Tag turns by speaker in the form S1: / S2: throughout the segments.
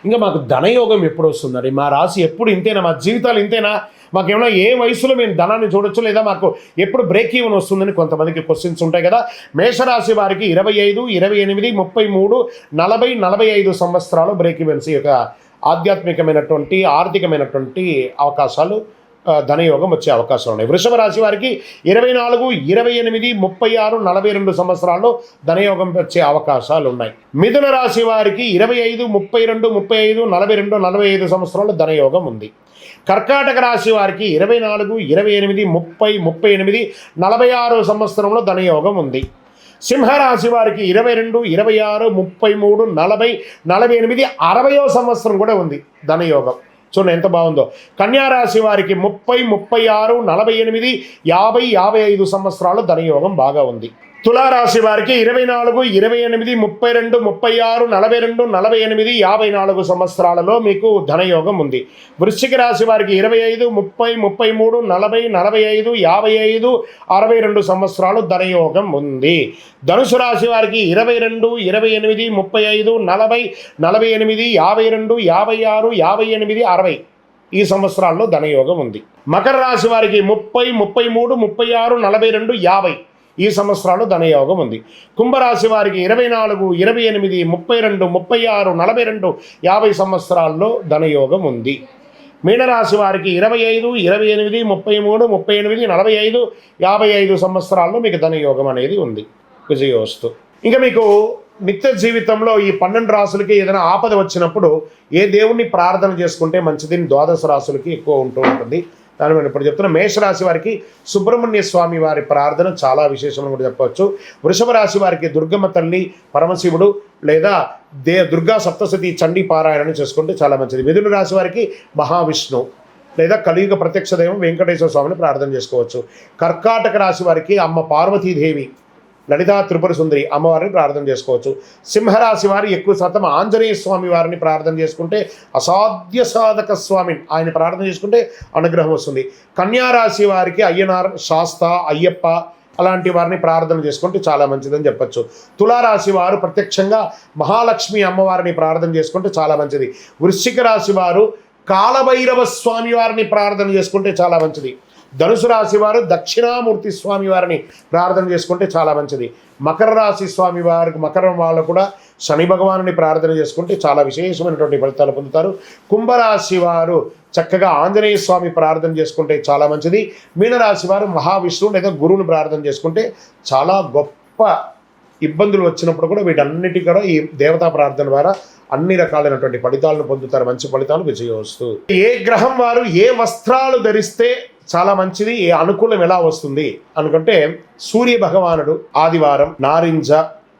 S1: ఇంకా మాకు ధనయోగం ఎప్పుడు వస్తుందండి, మా రాశి ఎప్పుడు ఇంతేనా, మా జీవితాలు ఇంతేనా, మాకేమైనా ఏ వయసులో మేము ధనాన్ని చూడొచ్చు, లేదా మాకు ఎప్పుడు బ్రేక్ ఈవెన్ వస్తుందని కొంతమందికి క్వశ్చన్స్ ఉంటాయి కదా. మేషరాశి వారికి 25, 28, 33, 40, 45 సంవత్సరాలు బ్రేక్ ఈవెన్స్, ఈ యొక్క ఆధ్యాత్మికమైనటువంటి ఆర్థికమైనటువంటి అవకాశాలు, ధనయోగం వచ్చే అవకాశాలు ఉన్నాయి. వృషభ రాశి వారికి 24, 28, 36, 42 సంవత్సరాల్లో ధనయోగం వచ్చే అవకాశాలు ఉన్నాయి. మిథున రాశి వారికి 25, 32, 35, 42, 45 సంవత్సరాల్లో ధనయోగం ఉంది. కర్కాటక రాశి వారికి 24, 28, 30, 38, 46 సంవత్సరంలో ధనయోగం ఉంది. సింహరాశి వారికి 22, 26, 33, 40, 48, 60వ సంవత్సరం కూడా ఉంది ధనయోగం. చూడండి ఎంత బాగుందో. కన్యారాశి వారికి 30, 36, 48, 50, 55 సంవత్సరాలు ధనయోగం బాగా ఉంది. తులారాశి వారికి 24, 28, 32, 36, 42, 48, 54 సంవత్సరాలలో మీకు ధనయోగం ఉంది. వృశ్చిక రాశి వారికి 25, 30, 33, 40, 45, 55, 62 సంవత్సరాలు ధనయోగం ఉంది. ధనుసు రాశి వారికి 22, 28, 35, 40, 48, 52, 56, 58, 60 ఈ సంవత్సరాల్లో ధనయోగం ఉంది. మకర రాశి వారికి 30, 33, 36, 42, 50 ఈ సంవత్సరాలు ధనయోగం ఉంది. కుంభరాశి వారికి 24, 28, 32, 36, 42, 50 సంవత్సరాల్లో ధనయోగం ఉంది. మీనరాశి వారికి 25, 28, 33, 38, 45, 55 సంవత్సరాల్లో మీకు ధనయోగం అనేది ఉంది. విజయోస్తు. ఇంకా మీకు నిత్య జీవితంలో ఈ 12 రాశులకి ఏదైనా ఆపద వచ్చినప్పుడు ఏ దేవుణ్ణి ప్రార్థన చేసుకుంటే మంచిది, ద్వాదశ రాశులకి ఎక్కువ ఉంటూ ఉంటుంది. దాని మనం ఇప్పుడు చెప్తున్న మేషరాశి వారికి సుబ్రహ్మణ్య స్వామి వారి ప్రార్థన చాలా విశేషమని కూడా చెప్పవచ్చు. వృషభ రాశి వారికి దుర్గమ్మ తల్లి, పరమశివుడు లేదా దుర్గా సప్తశతి చండీ పారాయణను చేసుకుంటే చాలా మంచిది. మిథున రాశి వారికి మహావిష్ణు లేదా కలియుగ ప్రత్యక్ష దైవం వెంకటేశ్వర స్వామిని ప్రార్థన చేసుకోవచ్చు. కర్కాటక రాశి వారికి అమ్మ పార్వతీదేవి, లలితా త్రిపుర సుందరి అమ్మవారిని ప్రార్థన చేసుకోవచ్చు. సింహరాశి వారి ఎక్కువ శాతం ఆంజనేయ స్వామి వారిని ప్రార్థన చేసుకుంటే, అసాధ్య సాధక స్వామిని ఆయన ప్రార్థన చేసుకుంటే అనుగ్రహం వస్తుంది. కన్యారాశి వారికి అయ్యనార్, శాస్త, అయ్యప్ప అలాంటి వారిని ప్రార్థన చేసుకుంటే చాలా మంచిదని చెప్పచ్చు. తులారాశి వారు ప్రత్యక్షంగా మహాలక్ష్మి అమ్మవారిని ప్రార్థన చేసుకుంటే చాలా మంచిది. వృశ్చిక రాశి వారు కాలభైరవ స్వామి వారిని ప్రార్థన చేసుకుంటే చాలా మంచిది. ధనుసు రాశి వారు దక్షిణామూర్తి స్వామి వారిని ప్రార్థన చేసుకుంటే చాలా మంచిది. మకర రాశి స్వామి వారికి, మకరం వాళ్ళు కూడా శని భగవానుని ప్రార్థన చేసుకుంటే చాలా విశేషమైనటువంటి ఫలితాలు పొందుతారు. కుంభరాశి వారు చక్కగా ఆంజనేయ స్వామి ప్రార్థన చేసుకుంటే చాలా మంచిది. మీనరాశి వారు మహావిష్ణువు లేదా గురువుని ప్రార్థన చేసుకుంటే చాలా గొప్ప ఇబ్బందులు వచ్చినప్పుడు కూడా వీటన్నిటి కూడా ఈ దేవతా ప్రార్థన ద్వారా అన్ని రకాలైనటువంటి ఫలితాలను పొందుతారు. మంచి ఫలితాలు విజయోస్తు. ఏ గ్రహం వారు ఏ వస్త్రాలు ధరిస్తే చాలా మంచిది, ఏ అనుకూలం ఎలా వస్తుంది అనుకుంటే, సూర్య భగవానుడు ఆదివారం నారింజ,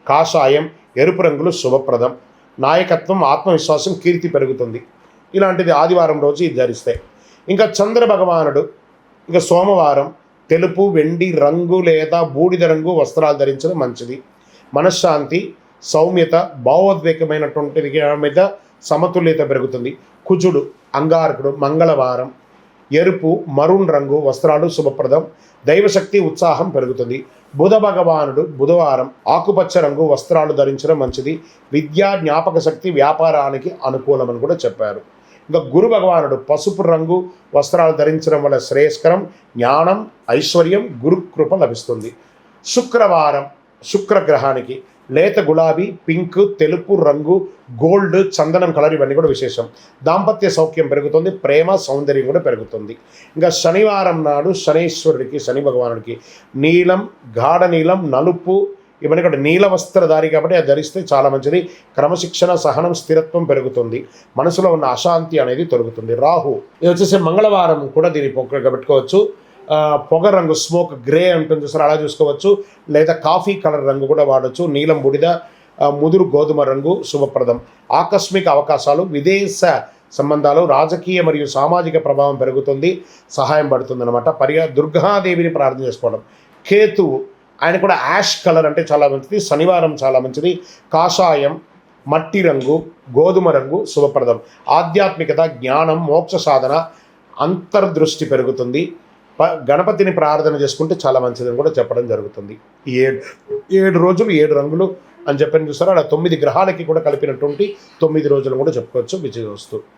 S1: కాషాయం, ఎరుపు రంగులు శుభప్రదం. నాయకత్వం, ఆత్మవిశ్వాసం, కీర్తి పెరుగుతుంది. ఇలాంటిది ఆదివారం రోజు ఇది ధరిస్తే. ఇంకా చంద్ర భగవానుడు ఇంకా సోమవారం తెలుపు, వెండి రంగు లేదా బూడిద రంగు వస్త్రాలు ధరించడం మంచిది. మనశ్శాంతి, సౌమ్యత, భావోద్వేగమైనటువంటి మీద సమతుల్యత పెరుగుతుంది. కుజుడు అంగారకుడు మంగళవారం ఎరుపు, మరూన్ రంగు వస్త్రాలు శుభప్రదం. దైవశక్తి, ఉత్సాహం పెరుగుతుంది. బుధ భగవానుడు బుధవారం ఆకుపచ్చ రంగు వస్త్రాలు ధరించడం మంచిది. విద్యా, జ్ఞాపక శక్తి, వ్యాపారానికి అనుకూలమని కూడా చెప్పారు. ఇంకా గురు భగవానుడు పసుపు రంగు వస్త్రాలు ధరించడం వల్ల శ్రేయస్కరం. జ్ఞానం, ఐశ్వర్యం, గురుకృప లభిస్తుంది. శుక్రవారం శుక్రగ్రహానికి లేత గులాబీ, పింక్, తెలుపు రంగు, గోల్డ్, చందనం కలర్ ఇవన్నీ కూడా విశేషం. దాంపత్య సౌఖ్యం పెరుగుతుంది. ప్రేమ, సౌందర్యం కూడా పెరుగుతుంది. ఇంకా శనివారం నాడు శనీశ్వరుడికి, శని భగవానుడికి నీలం, గాఢ నీలం, నలుపు ఇవన్నీ కూడా నీల వస్త్రధారి కాబట్టి అది ధరిస్తే చాలా మంచిది. క్రమశిక్షణ, సహనం, స్థిరత్వం పెరుగుతుంది. మనసులో ఉన్న అశాంతి అనేది తొలగుతుంది. రాహు ఇది వచ్చేసి మంగళవారం కూడా దీన్ని పెట్టుకోవచ్చు. పొగ రంగు, స్మోక్ గ్రే ఉంటుంది చూసారు, అలా చూసుకోవచ్చు. లేదా కాఫీ కలర్ రంగు కూడా వాడచ్చు. నీలం, బుడిద, ముదురు గోధుమ రంగు శుభప్రదం. ఆకస్మిక అవకాశాలు, విదేశ సంబంధాలు, రాజకీయ మరియు సామాజిక ప్రభావం పెరుగుతుంది, సహాయం పడుతుంది అనమాట. దుర్గాదేవిని ప్రార్థన చేసుకోవడం. కేతువు ఆయన కూడా యాష్ కలర్ అంటే చాలా మంచిది. శనివారం చాలా మంచిది. కాషాయం, మట్టి రంగు, గోధుమ రంగు శుభప్రదం. ఆధ్యాత్మికత, జ్ఞానం, మోక్ష సాధన, అంతర్దృష్టి పెరుగుతుంది. గణపతిని ప్రార్థన చేసుకుంటే చాలా మంచిదని కూడా చెప్పడం జరుగుతుంది. 7 రోజులు 7 రంగులు అని చెప్పని చూస్తారో అలా 9 గ్రహాలకి కూడా కలిపినటువంటి 9 రోజులు కూడా చెప్పుకోవచ్చు విజయోస్తు.